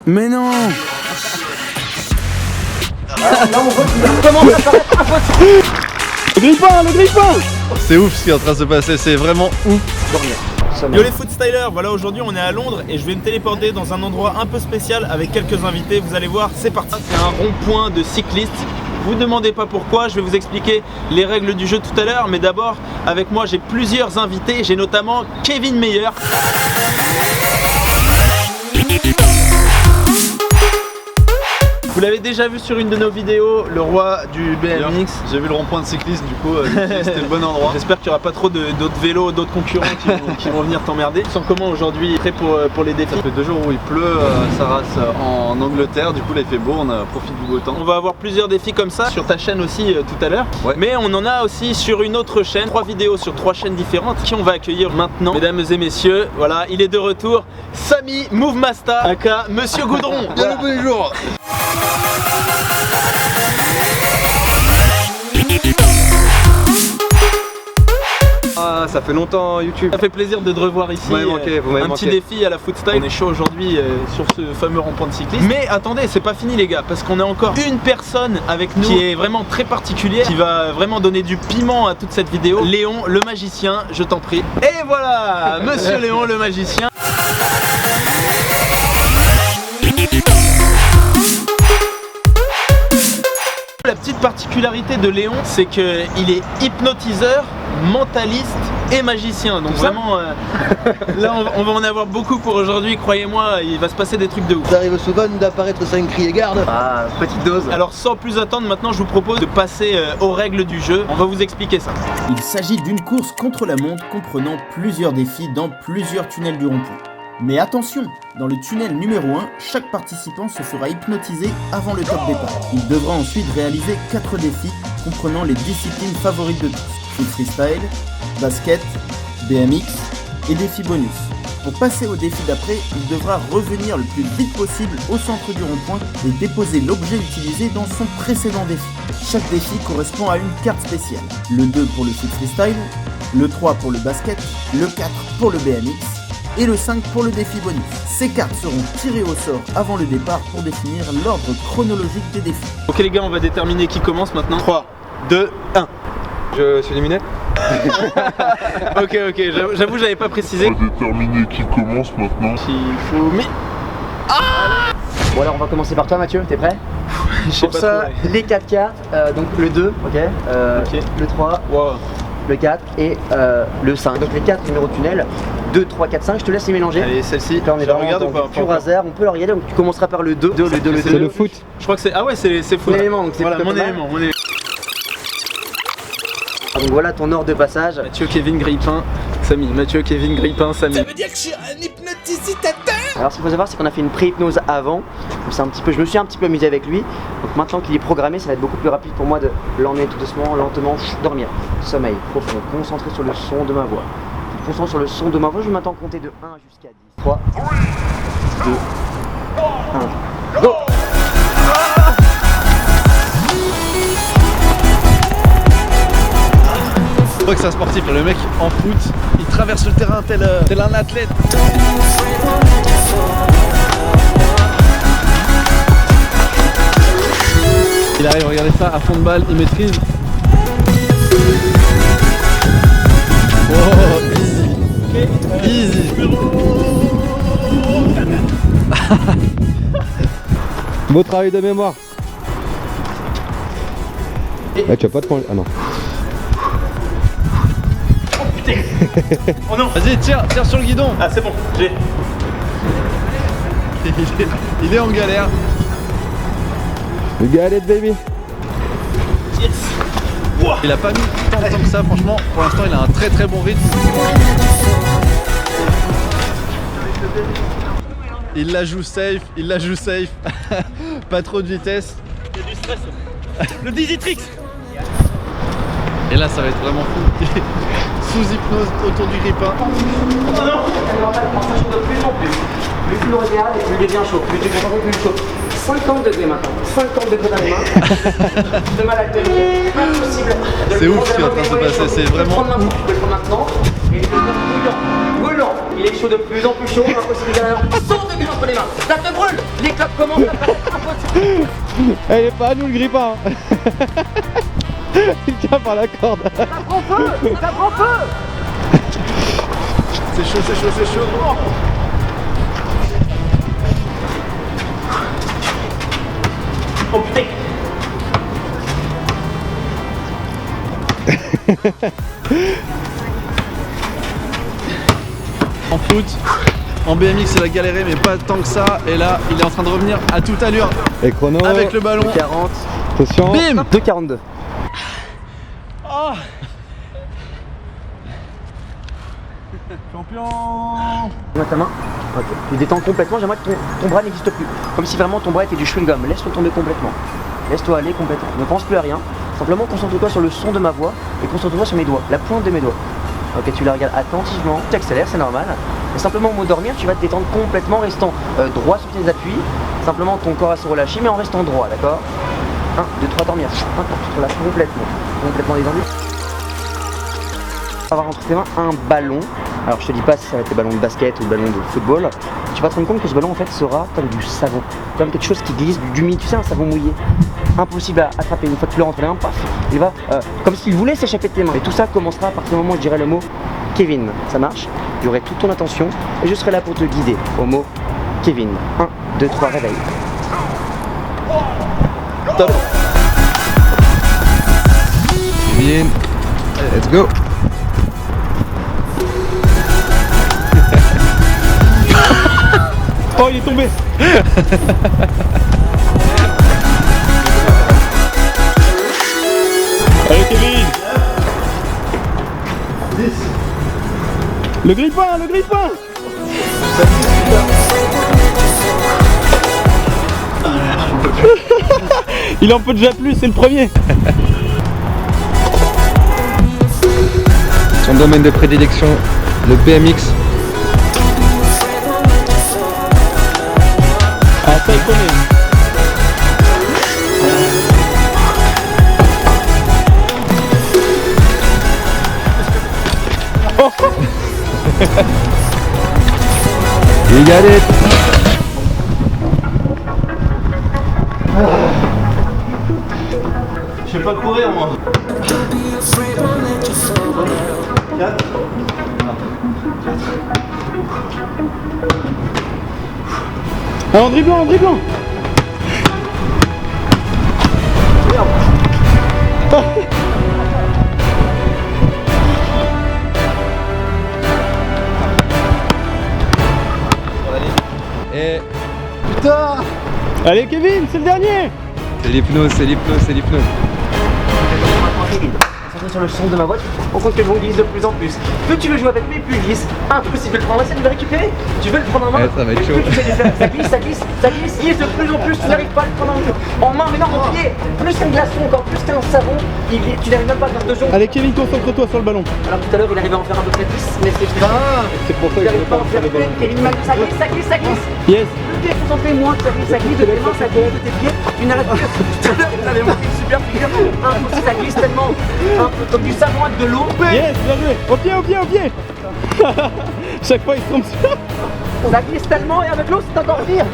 Mais non. Le grille-pain. C'est ouf ce qui est en train de se passer, c'est vraiment ouf. Yo les foot stylers, voilà aujourd'hui on est à Londres et je vais me téléporter dans un endroit un peu spécial avec quelques invités, vous allez voir, c'est parti. C'est un rond-point de cyclistes, vous ne demandez pas pourquoi, je vais vous expliquer les règles du jeu tout à l'heure, mais d'abord avec moi j'ai plusieurs invités, j'ai notamment Kevin Meyer. Vous l'avez déjà vu sur une de nos vidéos, le roi du BMX. J'ai vu le rond-point de cycliste, du coup c'était le bon endroit. J'espère qu'il n'y aura pas trop d'autres vélos, d'autres concurrents qui vont venir t'emmerder. Tu sens comment aujourd'hui, prêt pour les défis? Ça fait 2 jours où il pleut, ça race en Angleterre, du coup là il fait beau, on profite du beau temps. On va avoir plusieurs défis comme ça sur ta chaîne aussi tout à l'heure. Ouais. Mais on en a aussi sur une autre chaîne, 3 vidéos sur 3 chaînes différentes qui on va accueillir maintenant. Mesdames et messieurs, voilà, il est de retour. Samy Movemasta, aka Monsieur Goudron. Bien le bonjour. Ah, ça fait longtemps YouTube. Ça fait plaisir de te revoir ici. Vous m'avez manqué, vous m'avez un manqué. petit défi à la foot style. On est chaud aujourd'hui sur ce fameux rond-point de cycliste. Mais attendez, c'est pas fini les gars, parce qu'on a encore une personne avec nous qui est vraiment très particulière, qui va vraiment donner du piment à toute cette vidéo. Léon, le magicien, je t'en prie. Et voilà, Monsieur Léon, le magicien. La petite particularité de Léon, c'est qu'il est hypnotiseur, mentaliste et magicien. Donc vraiment, là on va en avoir beaucoup pour aujourd'hui, croyez-moi, il va se passer des trucs de ouf. Ça arrive souvent d'apparaître sans crier garde. Ah, petite dose. Alors sans plus attendre, maintenant je vous propose de passer aux règles du jeu. On va vous expliquer ça. Il s'agit d'une course contre la montre comprenant plusieurs défis dans plusieurs tunnels du rond-point. Mais attention, dans le tunnel numéro 1, chaque participant se fera hypnotiser avant le top départ. Il devra ensuite réaliser 4 défis comprenant les disciplines favorites de tous. Foot freestyle, basket, BMX et défi bonus. Pour passer au défi d'après, il devra revenir le plus vite possible au centre du rond-point et déposer l'objet utilisé dans son précédent défi. Chaque défi correspond à une carte spéciale. Le 2 pour le foot freestyle, le 3 pour le basket, le 4 pour le BMX et le 5 pour le défi bonus. Ces cartes seront tirées au sort avant le départ pour définir l'ordre chronologique des défis. Ok les gars, on va déterminer qui commence maintenant. 3, 2, 1. Je suis éliminé. Ok, j'avoue j'avais pas précisé. On va déterminer qui commence maintenant. Il faut... Mais... Bon alors on va commencer par toi Mathieu, t'es prêt? Je sais Pour pas ça, trop, ouais. les 4 cartes, donc le 2, ok, Ok. le 3, Wow. le 4 et le 5. Donc les 4 numéros de tunnel, 2, 3, 4, 5, je te laisse les mélanger. Allez, celle-ci, Là on est je la vraiment regarde ou dans pas? du pur hasard, on peut le regarder, donc tu commenceras par le 2, C'est le foot. Je crois que c'est... Ah ouais, c'est foot. L'élément, donc c'est Voilà, plutôt mon pas mal. élément. Donc voilà ton ordre de passage. Mathieu, Kevin, Grille-pain, Samy. Mathieu, Kevin, Grille-pain, Samy. Alors ce qu'il faut savoir c'est qu'on a fait une pré-hypnose avant, donc c'est un petit peu, je me suis un petit peu amusé avec lui. Donc maintenant qu'il est programmé, ça va être beaucoup plus rapide pour moi de l'emmener tout doucement, lentement, dormir. Sommeil, profond, concentré sur le son de ma voix. Concentré sur le son de ma voix, je vais maintenant compter de 1 jusqu'à 10. 3, 2, 1, go! Je crois que c'est un sportif, le mec en foot, il traverse le terrain tel un athlète. Il arrive, regardez ça, à fond de balle, il maîtrise. Oh, easy. Easy. Beau travail de mémoire. Eh, tu vas pas te prendre. Ah non. Oh non. Vas-y, tire sur le guidon. Ah c'est bon, j'ai... Il est en galère. You got it, baby. Yes. Wow. Il a pas mis tant de temps que ça, franchement. Pour l'instant, il a un très très bon rythme. Il la joue safe. Pas trop de vitesse. Il y a du stress. Le Dizitrix. Et là, ça va être vraiment fou. Sous hypnose autour du grille-pain. Oh non. Plus tu le regardes et plus il devient chaud, plus tu es concentré, plus il est chaud. 50 degrés maintenant. 50 degrés dans les mains. De mal à tenir. Impossible. C'est ouf ce qui est en train de se passer, c'est vraiment ouf. Tu peux le prendre maintenant. Et il est brûlant. Brûlant. Il est chaud de plus en plus chaud. Impossible d'avoir 100 degrés entre les mains. Ça te brûle. Les clopes commencent à paraître impossible. Eh, il est pas à nous le grippin. Il tient par la corde. Ça prend feu. Ça prend feu. C'est chaud, c'est chaud, c'est chaud. Oh. Oh putain. En foot, en BMX il a galéré mais pas tant que ça. Et là il est en train de revenir à toute allure Et chrono. avec le ballon. 40. Attention. Bim. 2,42. Oh. Champion. Mets ta main. Ok. Tu détends complètement, j'aimerais que ton bras n'existe plus. Comme si vraiment ton bras était du chewing-gum. Laisse-le tomber complètement. Laisse-toi aller complètement. Ne pense plus à rien. Simplement concentre-toi sur le son de ma voix et concentre-toi sur mes doigts, la pointe de mes doigts. Ok, tu la regardes attentivement, tu accélères, c'est normal. Et simplement au mot dormir, tu vas te détendre complètement, restant droit sur tes appuis. Simplement ton corps va se relâcher, mais en restant droit, d'accord 1, 2, 3, dormir. 1, tu te relâches complètement détendu. Tu vas avoir entre tes mains un ballon. Alors je te dis pas si ça va être le ballon de basket ou le ballon de football. Tu vas te rendre compte que ce ballon en fait sera comme du savon, comme quelque chose qui glisse, du humide, tu sais, un savon mouillé. Impossible à attraper. Une fois que tu le rentres les mains, paf, il va comme s'il voulait s'échapper de tes mains. Et tout ça commencera à partir du moment où je dirai le mot Kevin. Ça marche? J'aurai toute ton attention et je serai là pour te guider au mot Kevin. 1, 2, 3, réveil. Top. Kevin. Let's go. Oh, il est tombé. Allez Kevin. Le grippin, le grippin. Il en peut déjà plus, c'est le premier. Son domaine de prédilection, le BMX. Ah, ça il connaît. You got it. Je sais pas courir moi. 4. Ah, en dribblant, en dribblant. Et Putain. Allez Kevin, c'est le dernier. c'est l'hypnose, c'est l'hypnose, c'est l'hypnose. Concentre sur le son de ma voix, on compte que le ballon glisse de plus en plus. Plus tu veux jouer avec lui, plus il glisse. Impossible de le prendre, essaie de le récupérer. Tu veux le prendre en main, Ouais, ça va être mais chaud. plus tu sais le faire. Ça glisse, ça glisse, ça glisse, glisse de plus en plus, tu n'arrives pas à le prendre en main, mais non, en pied. Plus qu'un glaçon, encore plus qu'un savon, tu n'arrives même pas à faire 2 secondes. Allez Kevin, concentre-toi sur le ballon. Alors tout à l'heure, il arrivait à en faire un peu près 10, mais c'est C'est pour ça il que je n'arrive veux pas pas à en faire le plus. ballon. Kevin, ça glisse, ça glisse, ça glisse. Yes. Plus tu es concentré, moins ça glisse de tes mains, ça glisse de tes pieds. Tu n'arrêtes pas. Tout à l'heure, il avait montré une super figure. Impossible, ça glisse tellement. Un peu comme du savon avec de l'eau. Yes, bien joué. Au pied, au pied, au pied. Chaque fois il se trompe sur. Ça glisse tellement et avec l'eau, c'est encore pire.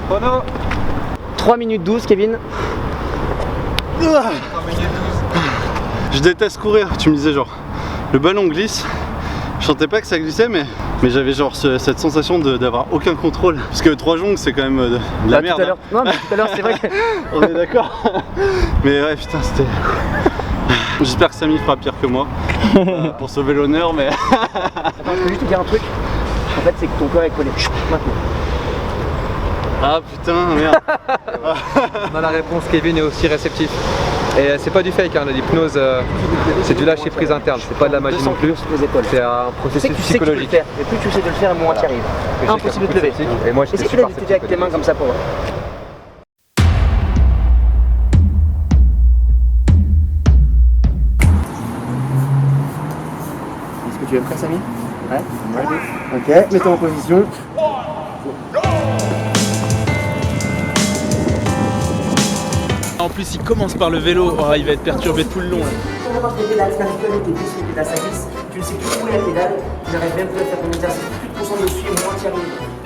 Chrono. 3 minutes 12, Kevin. Je déteste courir, tu me disais genre le ballon glisse, je sentais pas que ça glissait mais j'avais genre cette sensation d'avoir aucun contrôle parce que 3 jongles c'est quand même de la merde. Tout à l'heure, non mais tout à l'heure c'est vrai que... On est d'accord. Mais ouais putain c'était... J'espère que Samy fera pire que moi pour sauver l'honneur mais... Attends, je peux juste te dire un truc. En fait c'est que ton corps est collé. Maintenant. Ah putain merde. Dans la réponse, Kevin est aussi réceptif. Et c'est pas du fake, hein, l'hypnose, c'est du lâcher prise interne, c'est pas de la magie non plus. Sur les épaules. C'est un Tu sais processus que tu sais que tu peux le psychologique. faire. Et plus tu sais de le faire, moins tu y arrives. Impossible de te lever. Et moi, j'étais Essaye super de t'aider avec tes mains comme ça pour voir. Est-ce que tu es prêt, Samy? Ouais. Ok, mets-toi en position. En plus, il commence par le vélo. Oh, il va être perturbé tout le long. Là. Tu remarques les pédales, quand tu connais tes pistes, les pédales, ça glisse. Tu ne sais plus où est la pédale. Tu n'arrives même plus à faire ton exercice. Tu te concentres dessus et moins tiers.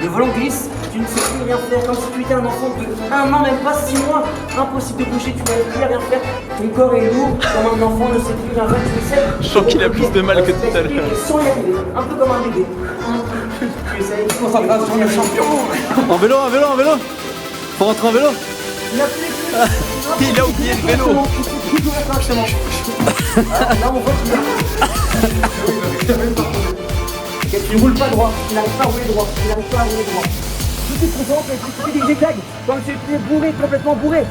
Le volant glisse, tu ne sais plus rien faire. Comme si tu étais un enfant de 1 an, même pas 6 mois. Impossible de bouger, tu n'arrives plus à rien faire. Ton corps est lourd, comme un enfant ne sait plus rien faire. Tu essaies. Je sens qu'il a plus de mal que tout à l'heure. Sans y arriver, un peu comme un bébé. Tu essayes. Concentration, le champion. En vélo, en vélo, en vélo. Faut rentrer en vélo. Il a plus les clés. Il a oublié le vélo. Là on voit qu'il il ne roule pas droit, il n'arrive pas à rouler droit, il n'arrive pas à rouler droit. Tout est présent, tu fais des zigzags, comme si tu étais bourré, complètement bourré.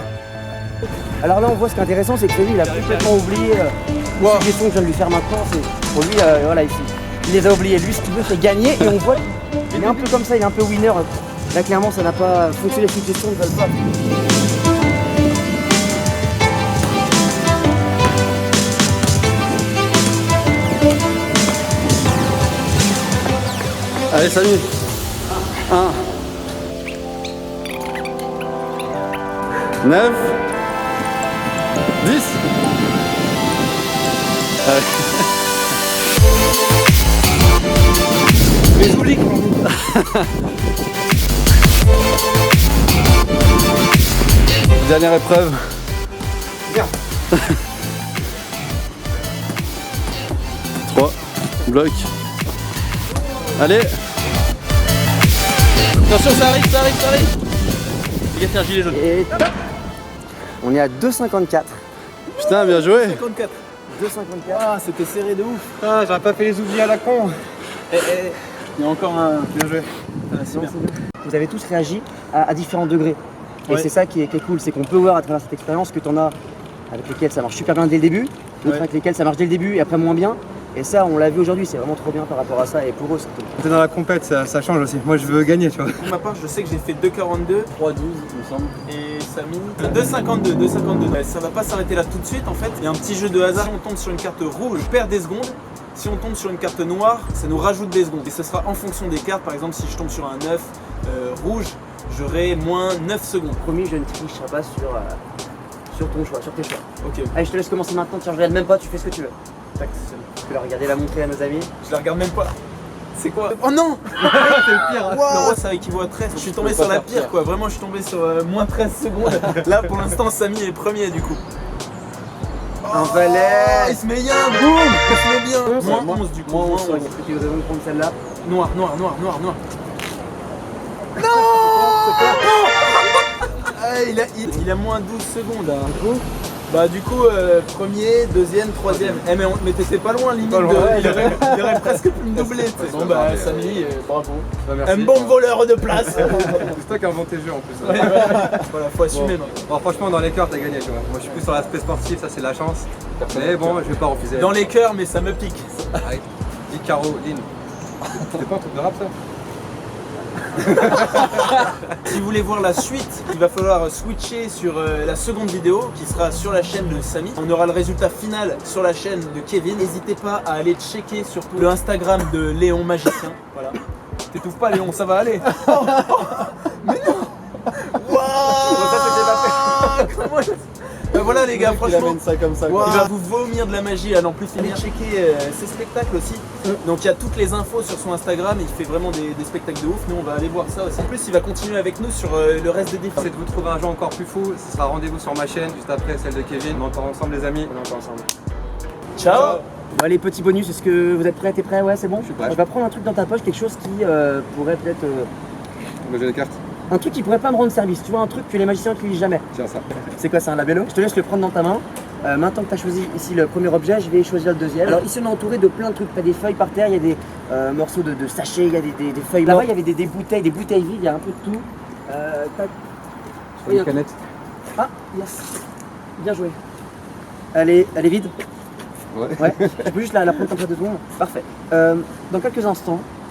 Alors là on voit ce qui est intéressant, c'est que lui il a complètement oublié les suggestions que je viens de lui faire maintenant. Pour lui, voilà ici, il les a oubliés. Lui ce qu'il veut c'est gagner et on voit qu'il est un peu comme ça, il est un peu winner. Là clairement ça n'a pas fonctionné, les suggestions ne veulent pas. Allez, salut. 1. 9. 10. Allez. Mais j'oublie. Dernière épreuve. Bien. 3. Bloc. Allez. Attention, ça arrive, ça arrive, ça arrive. Il y a un gilet jaune. Et top. On est à 2,54. Putain, bien joué. 54. 2,54. Ah, c'était serré de ouf. Ah, j'aurais pas fait les oublis à la con. Il y a encore un. Bien joué. Ah, c'est bien. Vous avez tous réagi à différents degrés. Et c'est ça qui est cool, c'est qu'on peut voir à travers cette expérience que tu en as avec lesquels ça marche super bien dès le début, d'autres avec lesquels ça marche dès le début et après moins bien. Et ça, on l'a vu aujourd'hui, c'est vraiment trop bien par rapport à ça. Et pour eux, c'est cool. T'es dans la compète, ça change aussi. Moi, je veux gagner, tu vois. Pour ma part, je sais que j'ai fait 2,42, 3,12 il me semble. Et Samy 2,52, 2,52. Ouais, ça va pas s'arrêter là tout de suite en fait. Il y a un petit jeu de hasard. Si on tombe sur une carte rouge, on perd des secondes. Si on tombe sur une carte noire, ça nous rajoute des secondes. Et ce sera en fonction des cartes. Par exemple, si je tombe sur un 9 rouge, j'aurai moins 9 secondes. Promis, je ne tricherai pas sur ton choix, sur tes choix. Ok. Allez, je te laisse commencer maintenant, tiens, je regarde même pas, tu fais ce que tu veux. Tac, tu peux la regarder, la montrer à nos amis. Je la regarde même pas. C'est quoi? Oh non! C'est le pire! Le roi ça équivaut à 13. Je suis tombé sur la pire quoi. Vraiment je suis tombé sur moins 13 secondes. Là pour l'instant Samy est premier du coup. Un valet! Il se met bien! Boum! Il se met bien! Moins 11 du coup. Moins 11. Est-ce que tu vas nous prendre celle-là? Noir, noir, noir, noir, noir. Non! Il a moins 12 secondes là. Bah du coup, premier, deuxième, troisième. Eh mais t'étais pas loin limite, pas loin, il aurait presque pu me doubler. Bon bah Samy, bravo. Bah, merci. Un bon voleur de place. C'est toi qui as inventé le jeu en plus. Voilà, faut assumer Bon. maintenant. Bon, franchement, dans les cœurs, t'as gagné, tu vois. Moi, je suis plus sur l'aspect sportif, ça c'est la chance. Mais bon, je vais pas refuser. Dans les cœurs, mais ça me pique. Allez, dis Caroline. C'est pas un truc de rap ça? Si vous voulez voir la suite, il va falloir switcher sur la seconde vidéo qui sera sur la chaîne de Samy. On aura le résultat final sur la chaîne de Kevin. N'hésitez pas à aller checker surtout le Instagram de Léon Magicien. Voilà. T'étouffes pas Léon, ça va aller. Mais non. Waouh. Comment Ben voilà les gars, franchement, ça comme ça. il va vous vomir de la magie à n'en plus finir. Checker ses spectacles aussi. Donc il y a toutes les infos sur son Instagram et il fait vraiment des spectacles de ouf. Nous on va aller voir ça aussi. En plus il va continuer avec nous sur le reste des défis. C'est de vous trouver un jeu encore plus fou. Ce sera rendez-vous sur ma chaîne juste après celle de Kevin. On est encore ensemble les amis. On est encore ensemble. Ciao. Bon, allez, petit bonus, est-ce que vous êtes prêts? T'es prêt? Ouais, c'est bon? Je suis prêt. Je vais prendre un truc dans ta poche, quelque chose qui pourrait peut-être... Le jeu des cartes. Un truc qui pourrait pas me rendre service, tu vois, un truc que les magiciens utilisent jamais. Tiens ça. C'est quoi, c'est un labello? Je te laisse le prendre dans ta main. Maintenant que tu as choisi ici le premier objet, je vais choisir le deuxième. Alors ici on est entouré de plein de trucs, tu as des feuilles par terre, il y a des morceaux de sachets, il y a des feuilles. Là-bas il y avait des bouteilles vides, il y a un peu de tout. Une canette. Ah, yes. Bien joué. Elle est vide? Ouais. Ouais. Tu peux juste la prendre comme ça 2 secondes? Parfait. Dans quelques instants,